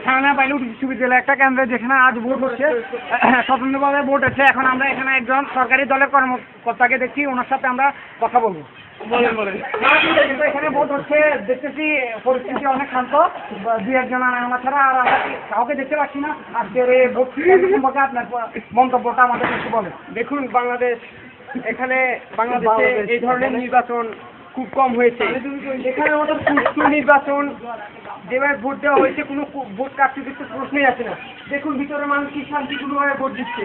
থানা বাইলুট বিশ্ববিদ্যালয় একটা কেন্দ্রে যেখানে আজ ভোট হচ্ছে, স্বতন্ত্রভাবে ভোট হচ্ছে। এখন আমরা এখানে একজন সরকারি দলের কর্মকর্তাকে দেখছি, ওনার সাথে আমরা কথা বলবো। কিন্তু এখানে ভোট হচ্ছে, দেখতেছি পরিস্থিতি অনেক শান্ত, দুই একজন আনা ছাড়া আর আমরা কাউকে দেখতে পাচ্ছি না। আজকের এই ভোট সম্পর্কে আপনার মন্তব্যটা আমাদের একটু বলেন। দেখুন, এখানে বাংলাদেশে এই ধরনের নির্বাচন খুব কম হয়েছে। এখানে আমাদের সুষ্ঠু নির্বাচন যেভাবে ভোট দেওয়া হয়েছে, কোনো ভোট কারচুপির তো প্রশ্নই আছে না। দেখুন, ভিতরে মানুষ কি শান্তিপূর্ণভাবে ভোট দিচ্ছে।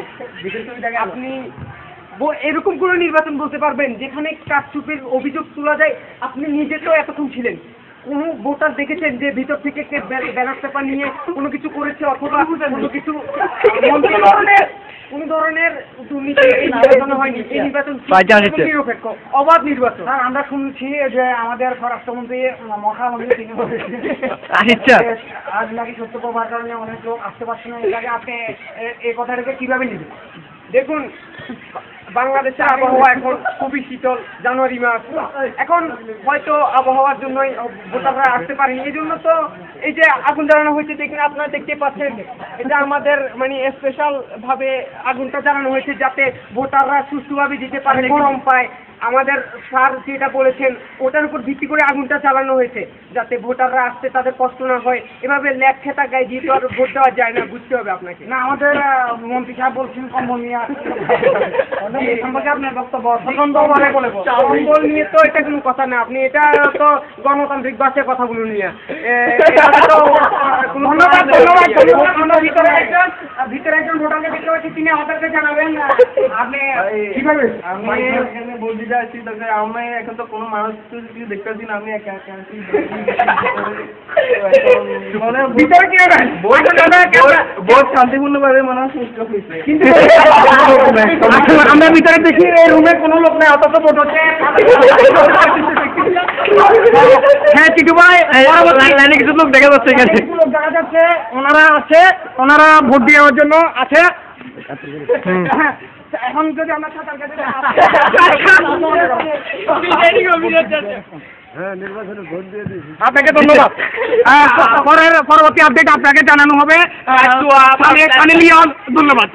আপনি এরকম কোনো নির্বাচন বলতে পারবেন যেখানে কারচুপির অভিযোগ তোলা যায়? আপনি নিজে তো এতক্ষণ ছিলেন, কোনো ভোটার দেখেছেন যে ভিতর থেকে ব্যালট পেপার নিয়ে কোনো কিছু করেছে অথবা কোনো কিছু কোন ধরনের দুর্নীতি নির্বাচন হয়নি? এই নির্বাচন নিরপেক্ষ, অবাধ নির্বাচন। আমরা শুনছি যে আমাদের স্বরাষ্ট্রমন্ত্রী মহামন্ত্রী তিনি আজ নাকি সত্য প্রমাণ কারণে অনেক লোক আসতে পারছে না। এটাকে আপনি এই কথাটাকে কিভাবে নেবেন? দেখুন, বাংলাদেশের আবহাওয়া এখন খুবই শীতল, জানুয়ারি মাস। এখন হয়তো আবহাওয়ার জন্যই ভোটাররা আসতে পারেনি, এই জন্য তো এই যে আগুন জ্বালানো হয়েছে, দেখুন আপনারা দেখতে পাচ্ছেন, এটা আমাদের মানে স্পেশাল ভাবে আগুনটা জ্বালানো হয়েছে যাতে ভোটাররা সুষ্ঠুভাবে দিতে পারে, গরম পায়। আমাদের স্যার যেটা বলেছেন ওটার উপর ভিত্তি করে আগুনটা চালানো হয়েছে যাতে ভোটাররা আসতে তাদের কষ্ট না হয়। এভাবে ল্যাব খেতা গায়ে দিয়ে তো আর ভোট দেওয়া যায় না, বুঝতে হবে আপনাকে। না, আমাদের মন্ত্রী সাহেব বলছেন কম্বল নিয়ে এই সম্পর্কে আপনার বক্তব্য? কম্বল নিয়ে তো এটা কোনো কথা না, আপনি এটা তো গণতান্ত্রিক ভাষায় কথা বলুন নিয়ে। ভিতরে একজন ভোটারকে দেখতে পাচ্ছি, তিনি আমাদেরকে জানাবেন আপনি কিভাবে বলতে চাচ্ছি। আমি এখন তো কোনো মানুষ কিছু দেখতে পাচ্ছি না, আমি ভোট শান্তিপূর্ণভাবে মনে হয় সুস্থ হয়েছে, কিন্তু আমরা ভিতরে দেখি এই রুমে কোনো লোক নেই, অথচ ভোট হচ্ছে। হ্যাঁ চিটু ভাই, কিছু লোক দেখা যাচ্ছে, এখানে লোক দেখা যাচ্ছে, ওনারা আছে, ওনারা ভোট দেওয়ার জন্য আছে। এখন যদি আমরা আপনাকে ধন্যবাদ। পরবর্তী আপডেট আপনাকে জানানো হবে। ধন্যবাদ।